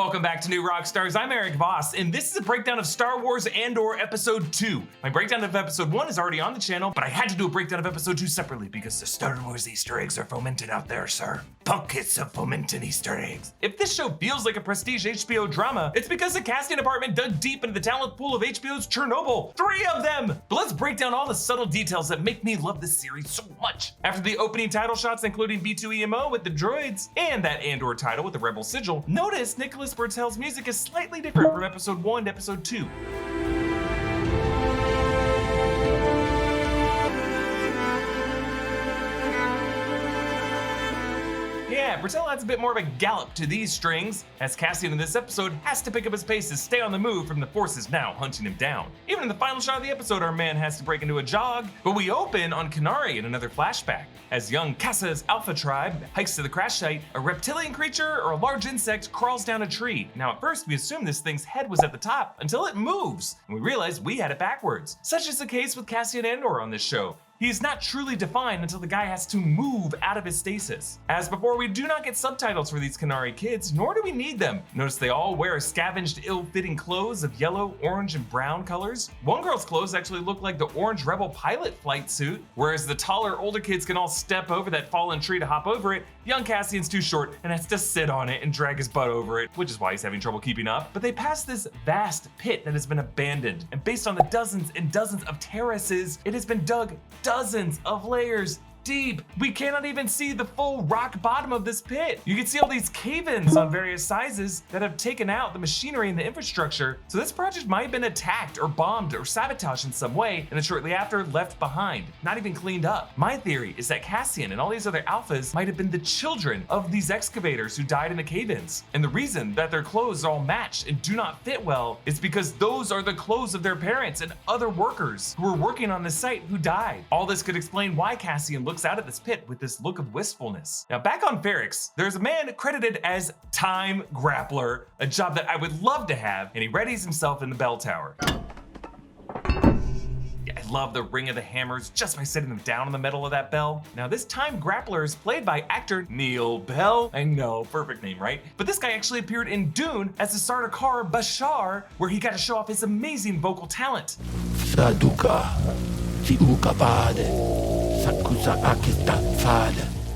Welcome back to New Rockstars. I'm Erik Voss, and this is a breakdown of Star Wars Andor Episode 2. My breakdown of Episode 1 is already on the channel, but I had to do a breakdown of Episode 2 separately because the Star Wars Easter eggs are fomented out there, sir. Buckets of fomented Easter eggs. If this show feels like a prestige HBO drama, it's because the casting department dug deep into the talent pool of HBO's Chernobyl. 3 of them! But let's break down all the subtle details that make me love this series so much. After the opening title shots, including B2EMO with the droids, and that Andor title with the Rebel sigil, notice Nicholas Bertel's music is slightly different from Episode 1 to Episode 2. Yeah, Bertel adds a bit more of a gallop to these strings, as Cassian in this episode has to pick up his pace to stay on the move from the forces now hunting him down. Even in the final shot of the episode, our man has to break into a jog, but we open on Kenari in another flashback, as young Kassa's Alpha tribe hikes to the crash site. A reptilian creature or a large insect crawls down a tree. Now at first we assume this thing's head was at the top until it moves, and we realize we had it backwards. Such is the case with Cassian Andor on this show. He is not truly defined until the guy has to move out of his stasis. As before, we do not get subtitles for these Kenari kids, nor do we need them. Notice they all wear scavenged, ill-fitting clothes of yellow, orange, and brown colors. One girl's clothes actually look like the orange Rebel pilot flight suit, whereas the taller, older kids can all step over that fallen tree to hop over it. Young Cassian's too short and has to sit on it and drag his butt over it, which is why he's having trouble keeping up. But they pass this vast pit that has been abandoned, and based on the dozens and dozens of terraces, it has been dug dozens of layers deep. We cannot even see the full rock bottom of this pit. You can see all these cave-ins on various sizes that have taken out the machinery and the infrastructure. So this project might have been attacked or bombed or sabotaged in some way, and then shortly after left behind, not even cleaned up. My theory is that Cassian and all these other alphas might have been the children of these excavators who died in the cave-ins. And the reason that their clothes are all matched and do not fit well is because those are the clothes of their parents and other workers who were working on this site who died. All this could explain why Cassian looks out of this pit with this look of wistfulness. Now back on Barrick, there's a man credited as Time Grappler, a job that I would love to have, and he readies himself in the bell tower. I love the ring of the hammers just by setting them down in the middle of that bell. Now this Time Grappler is played by actor Neil Bell. I know, perfect name, right? But this guy actually appeared in Dune as the Sardaukar Bashar, where he got to show off his amazing vocal talent.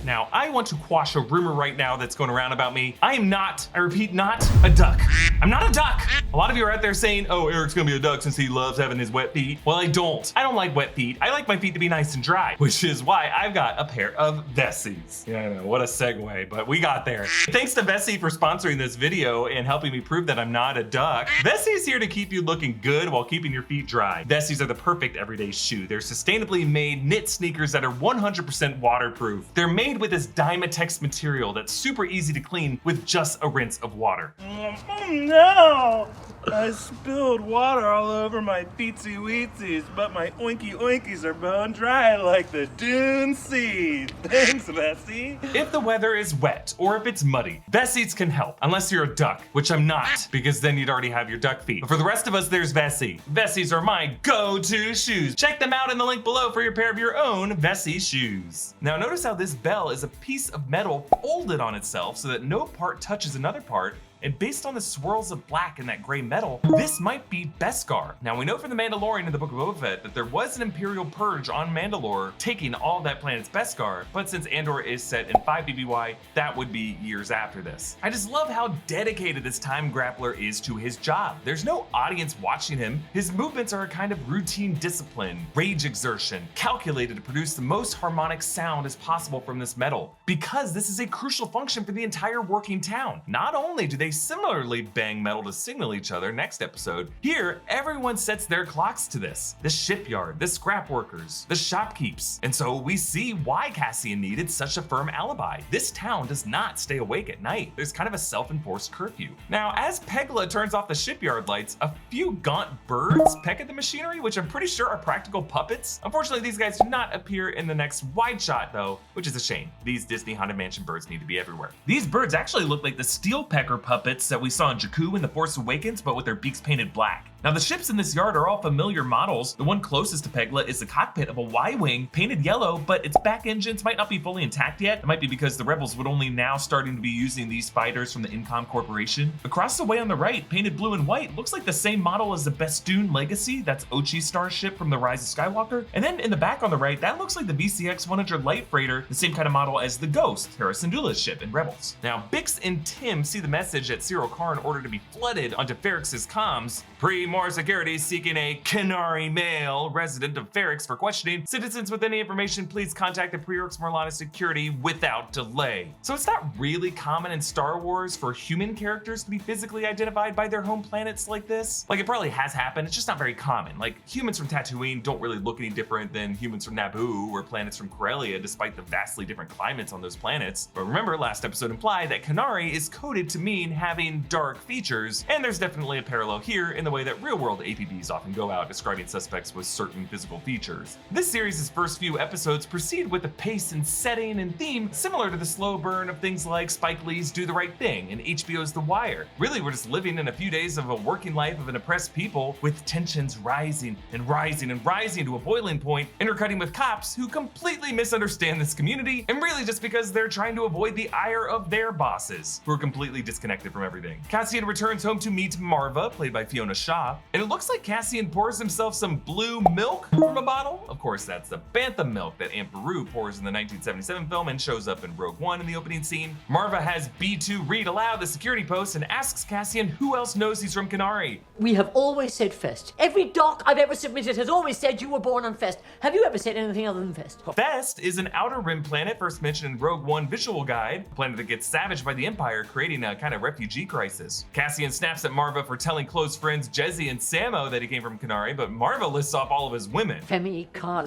Now, I want to quash a rumor right now that's going around about me. I am not, I repeat, not a duck. I'm not a duck. A lot of you are out there saying, oh, Erik's gonna be a duck since he loves having his wet feet. Well, I don't. I don't like wet feet. I like my feet to be nice and dry, which is why I've got a pair of Vessies. Yeah, I know, what a segue, but we got there. Thanks to Vessi for sponsoring this video and helping me prove that I'm not a duck. Vessi's here to keep you looking good while keeping your feet dry. Vessi's are the perfect everyday shoe. They're sustainably made knit sneakers that are 100% waterproof. They're made with this Dymatex material that's super easy to clean with just a rinse of water. Oh no! I spilled water all over my feetsy weetsies, but my oinky oinkies are bone dry like the Dune Sea. Thanks, Vessi. If the weather is wet or if it's muddy, Vessies can help, unless you're a duck, which I'm not, because then you'd already have your duck feet. But for the rest of us, there's Vessi. Vessies are my go-to shoes. Check them out in the link below for your pair of your own Vessi shoes. Now notice how this bell is a piece of metal folded on itself so that no part touches another part. And based on the swirls of black in that gray metal, this might be Beskar. Now we know from the Mandalorian in the Book of Boba Fett that there was an Imperial purge on Mandalore taking all that planet's Beskar, but since Andor is set in 5 BBY, that would be years after this. I just love how dedicated this Time Grappler is to his job. There's no audience watching him. His movements are a kind of routine discipline, rage exertion, calculated to produce the most harmonic sound as possible from this metal, because this is a crucial function for the entire working town. Not only do they similarly bang metal to signal each other next episode, here everyone sets their clocks to this. The shipyard, the scrap workers, the shopkeeps. And so we see why Cassian needed such a firm alibi. This town does not stay awake at night. There's kind of a self-enforced curfew. Now, as Pegla turns off the shipyard lights, a few gaunt birds peck at the machinery, which I'm pretty sure are practical puppets. Unfortunately, these guys do not appear in the next wide shot though, which is a shame. These Disney Haunted Mansion birds need to be everywhere. These birds actually look like the steel pecker puppets that we saw in Jakku in The Force Awakens, but with their beaks painted black. Now the ships in this yard are all familiar models. The one closest to Pegla is the cockpit of a Y-Wing, painted yellow, but its back engines might not be fully intact yet. It might be because the rebels would only now starting to be using these fighters from the Incom Corporation. Across the way on the right, painted blue and white, looks like the same model as the Bestoon Legacy, that's Ochi's starship from the Rise of Skywalker. And then in the back on the right, that looks like the VCX 100 Light Freighter, the same kind of model as the Ghost, Hera Syndulla's ship in Rebels. Now Bix and Tim see the message that Cyril Karn ordered to be flooded onto Ferrix's comms. More security seeking a Kenari male resident of Ferrix for questioning. Citizens with any information, please contact the Preorix Morlana security without delay. So it's not really common in Star Wars for human characters to be physically identified by their home planets like this. Like, it probably has happened, it's just not very common. Like, humans from Tatooine don't really look any different than humans from Naboo or planets from Corellia, despite the vastly different climates on those planets. But remember, last episode implied that Kenari is coded to mean having dark features, and there's definitely a parallel here in the way that real-world APBs often go out describing suspects with certain physical features. This series' first few episodes proceed with a pace and setting and theme similar to the slow burn of things like Spike Lee's Do the Right Thing and HBO's The Wire. Really, we're just living in a few days of a working life of an oppressed people with tensions rising and rising and rising to a boiling point, intercutting with cops who completely misunderstand this community, and really just because they're trying to avoid the ire of their bosses, who are completely disconnected from everything. Cassian returns home to meet Marva, played by Fiona Shaw, and it looks like Cassian pours himself some blue milk from a bottle. Of course, that's the Bantha milk that Aunt Beru pours in the 1977 film and shows up in Rogue One in the opening scene. Marva has B2 read aloud the security post and asks Cassian who else knows he's from Kenari. We have always said Fest. Every doc I've ever submitted has always said you were born on Fest. Have you ever said anything other than Fest? Fest is an outer rim planet first mentioned in Rogue One visual guide, a planet that gets savaged by the Empire, creating a kind of refugee crisis. Cassian snaps at Marva for telling close friends Jezzy and Samo that he came from Kenari, but Marva lists off all of his women. Femi, Carla,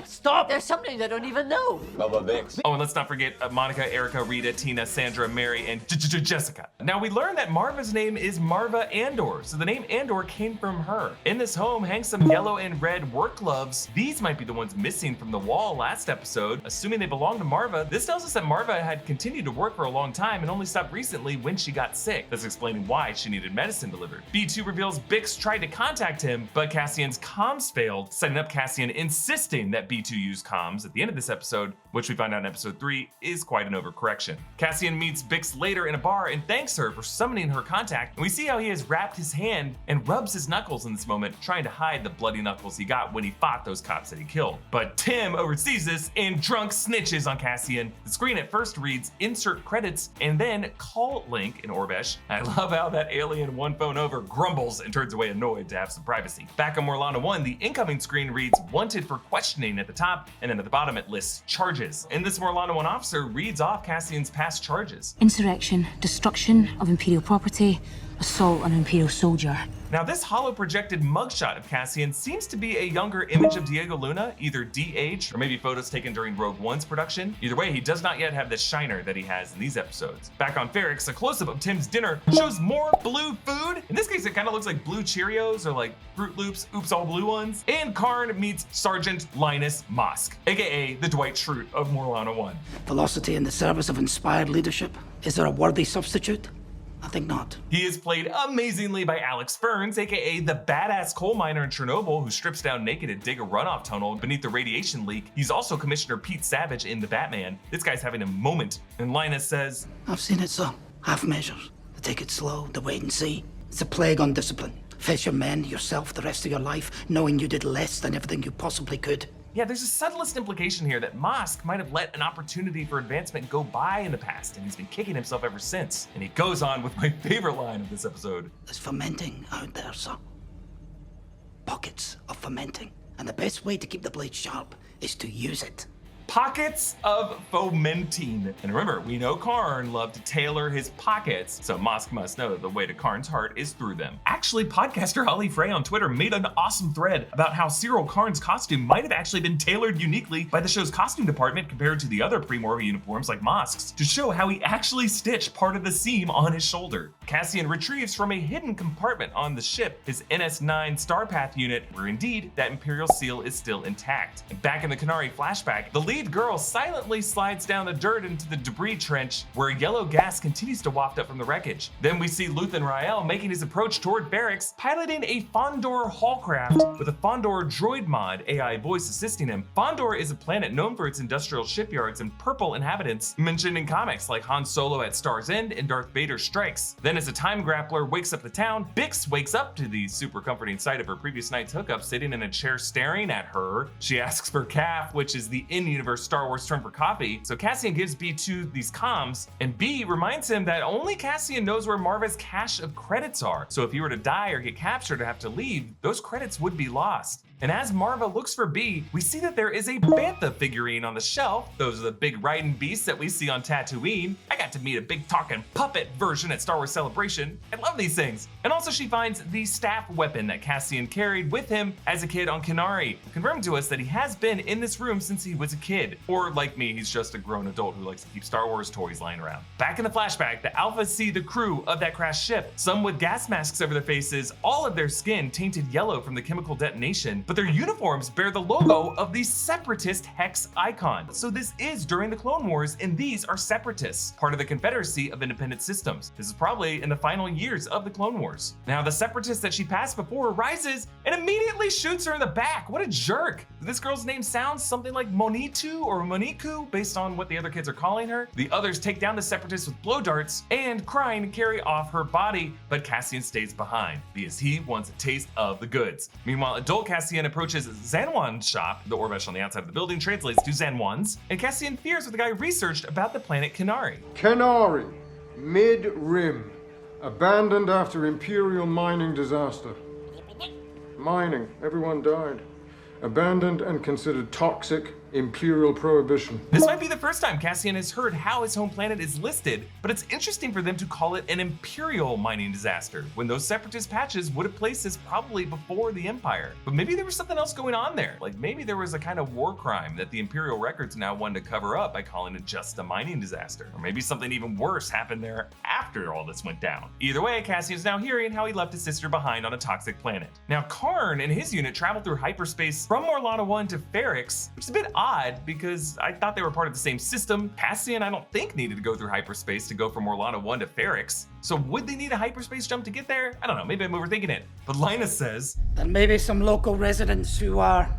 Stop! There's something they don't even know. Bubba Vix. Oh, and let's not forget Monica, Erica, Rita, Tina, Sandra, Mary, and Jessica. Now we learned that Marva's name is Marva Andor, so the name Andor came from her. In this home hang some yellow and red work gloves. These might be the ones missing from the wall last episode. Assuming they belong to Marva, this tells us that Marva had continued to work for a long time and only stopped recently when she got sick. That's explaining why she needed medicine delivered. B2 reveals Bix tried to contact him, but Cassian's comms failed, setting up Cassian insisting that B2 use comms at the end of this episode, which we find out in episode 3 is quite an overcorrection. Cassian meets Bix later in a bar and thanks her for summoning her contact, and we see how he has wrapped his hand and rubs his knuckles in this moment, trying to hide the bloody knuckles he got when he fought those cops that he killed. But Tim oversees this and drunk snitches on Cassian. The screen at first reads insert credits and then call link in Orbesh. I love how that alien one phone over grumbles and turns away annoyed to have some privacy. Back on Morlana 1, the incoming screen reads wanted for questioning at the top, and then at the bottom it lists charges. And this Morlana 1 officer reads off Cassian's past charges. Insurrection, destruction of Imperial property, assault on an Imperial soldier. Now this holo-projected mugshot of Cassian seems to be a younger image of Diego Luna, either de-aged or maybe photos taken during Rogue One's production. Either way, he does not yet have the shiner that he has in these episodes. Back on Ferrix, a close-up of Tim's dinner shows more blue food. In this case, it kind of looks like blue Cheerios or like Fruit Loops, oops, all blue ones. And Karn meets Sergeant Linus Mosk, aka the Dwight Schrute of Morlana 1. Velocity in the service of inspired leadership? Is there a worthy substitute? I think not. He is played amazingly by Alex Ferns, aka the badass coal miner in Chernobyl who strips down naked to dig a runoff tunnel beneath the radiation leak. He's also Commissioner Pete Savage in The Batman. This guy's having a moment, and Linus says, I've seen it so. Half measures. The take it slow, the wait and see. It's a plague on discipline. Face your men, yourself, the rest of your life, knowing you did less than everything you possibly could. Yeah, there's a subtlest implication here that Mosk might have let an opportunity for advancement go by in the past, and he's been kicking himself ever since. And he goes on with my favorite line of this episode. There's fermenting out there, sir. Pockets of fermenting. And the best way to keep the blade sharp is to use it. Pockets of fomenting. And remember, we know Karn loved to tailor his pockets, so Mosk must know that the way to Karn's heart is through them. Actually, podcaster Holly Frey on Twitter made an awesome thread about how Cyril Karn's costume might have actually been tailored uniquely by the show's costume department compared to the other pre-Morva uniforms like Mosk's, to show how he actually stitched part of the seam on his shoulder. Cassian retrieves from a hidden compartment on the ship his NS9 Starpath unit, where indeed that Imperial seal is still intact. And back in the Kenari flashback, the lead lead girl silently slides down the dirt into the debris trench where yellow gas continues to waft up from the wreckage. Then we see Luthen Rael making his approach toward Barracks, piloting a Fondor Hallcraft with a Fondor droid mod AI voice assisting him. Fondor is a planet known for its industrial shipyards and purple inhabitants mentioned in comics like Han Solo at Star's End and Darth Vader Strikes. Then as a time grappler wakes up the town, Bix wakes up to the super comforting sight of her previous night's hookup sitting in a chair staring at her. She asks for Calf, which is the in-universe Star Wars term for coffee, so Cassian gives B2 these comms, and B reminds him that only Cassian knows where Marva's cache of credits are, so if he were to die or get captured or have to leave, those credits would be lost. And as Marva looks for B, we see that there is a Bantha figurine on the shelf. Those are the big riding beasts that we see on Tatooine. I got to meet a big talking puppet version at Star Wars Celebration. I love these things. And also she finds the staff weapon that Cassian carried with him as a kid on Kenari, confirming to us that he has been in this room since he was a kid. Or like me, he's just a grown adult who likes to keep Star Wars toys lying around. Back in the flashback, the Alphas see the crew of that crashed ship, some with gas masks over their faces, all of their skin tainted yellow from the chemical detonation, but their uniforms bear the logo of the Separatist Hex icon. So this is during the Clone Wars, and these are Separatists, part of the Confederacy of Independent Systems. This is probably in the final years of the Clone Wars. Now, the Separatist that she passed before rises and immediately shoots her in the back. What a jerk. This girl's name sounds something like Monitu or Moniku based on what the other kids are calling her. The others take down the Separatists with blow darts and crying carry off her body, but Cassian stays behind because he wants a taste of the goods. Meanwhile, adult Cassian approaches Zanwan's shop. The Orvesh on the outside of the building translates to Zanwan's, and Cassian fears what the guy researched about the planet Kenari. Kenari, mid-rim, abandoned after Imperial mining disaster. Mining, everyone died. Abandoned and considered toxic, Imperial prohibition. This might be the first time Cassian has heard how his home planet is listed, but it's interesting for them to call it an Imperial mining disaster, when those Separatist patches would have placed this probably before the Empire. But maybe there was something else going on there. Like maybe there was a kind of war crime that the Imperial records now wanted to cover up by calling it just a mining disaster. Or maybe something even worse happened there after all this went down. Either way, Cassian's now hearing how he left his sister behind on a toxic planet. Now, Karn and his unit traveled through hyperspace from Morlana 1 to Ferrix, which is a bit odd because I thought they were part of the same system. Cassian, I don't think, needed to go through hyperspace to go from Morlana 1 to Ferrix. So would they need a hyperspace jump to get there? I don't know, maybe I'm overthinking it. But Linus says, There may be some local residents who are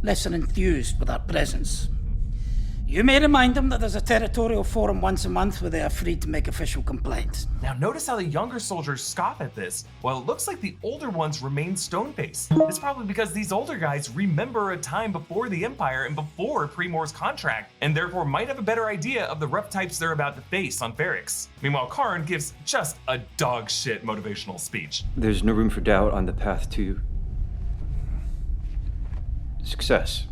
less than enthused with our presence. You may remind them that there's a territorial forum once a month where they are free to make official complaints. Now notice how the younger soldiers scoff at this, while it looks like the older ones remain stone-faced. It's probably because these older guys remember a time before the Empire and before Primor's contract, and therefore might have a better idea of the rough types they're about to face on Ferrix. Meanwhile, Karn gives just a dog shit motivational speech. There's no room for doubt on the path to success.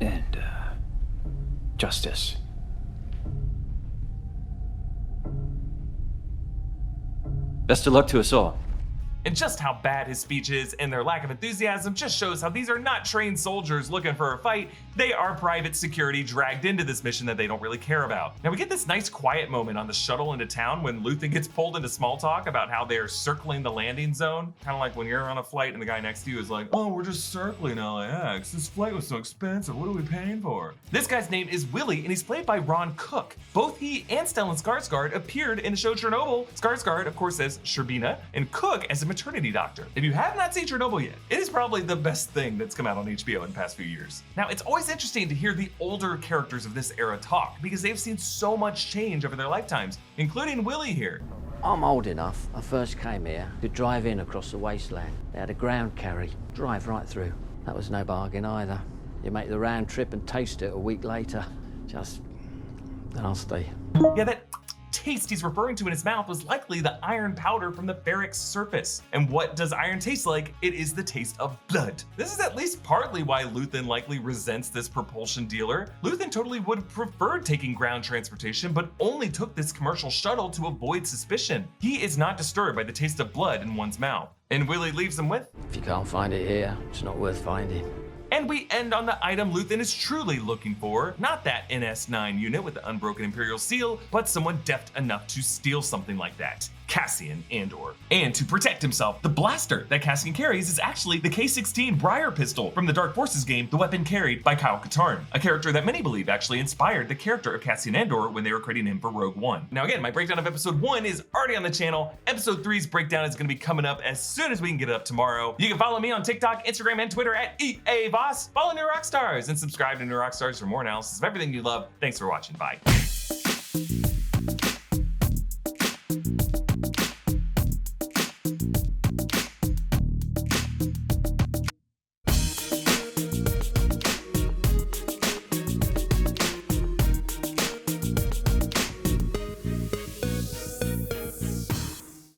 And, justice. Best of luck to us all. And just how bad his speech is and their lack of enthusiasm just shows how these are not trained soldiers looking for a fight. They are private security dragged into this mission that they don't really care about. Now we get this nice quiet moment on the shuttle into town when Luthen gets pulled into small talk about how they are circling the landing zone. Kind of like when you're on a flight and the guy next to you is like, oh, we're just circling LAX. This flight was so expensive. What are we paying for? This guy's name is Willie and he's played by Ron Cook. Both he and Stellan Skarsgård appeared in the show Chernobyl. Skarsgård, of course, as Sherbina, and Cook as a maternity doctor. If you have not seen Chernobyl yet, it is probably the best thing that's come out on HBO in the past few years. Now, it's always interesting to hear the older characters of this era talk because they've seen so much change over their lifetimes, including Willie here. I'm old enough. I first came here to drive in across the wasteland. They had a ground carry, drive right through. That was no bargain either. You make the round trip and taste it a week later. Just nasty. Yeah, that taste he's referring to in his mouth was likely the iron powder from the Ferrix surface. And what does iron taste like? It is the taste of blood. This is at least partly why Luthen likely resents this propulsion dealer. Luthen totally would have preferred taking ground transportation, but only took this commercial shuttle to avoid suspicion. He is not disturbed by the taste of blood in one's mouth. And Willie leaves him with, If you can't find it here, it's not worth finding. and we end on the item Luthen is truly looking for, not that NS9 unit with the unbroken Imperial seal, but someone deft enough to steal something like that. Cassian Andor. And to protect himself, the blaster that Cassian carries is actually the K-16 Briar pistol from the Dark Forces game, the weapon carried by Kyle Katarn, a character that many believe actually inspired the character of Cassian Andor when they were creating him for Rogue One. Now again, my breakdown of episode 1 is already on the channel. Episode 3's breakdown is going to be coming up as soon as we can get it up tomorrow. You can follow me on TikTok, Instagram, and Twitter at EA Voss. Follow New Rockstars and subscribe to New Rockstars for more analysis of everything you love. Thanks for watching. Bye.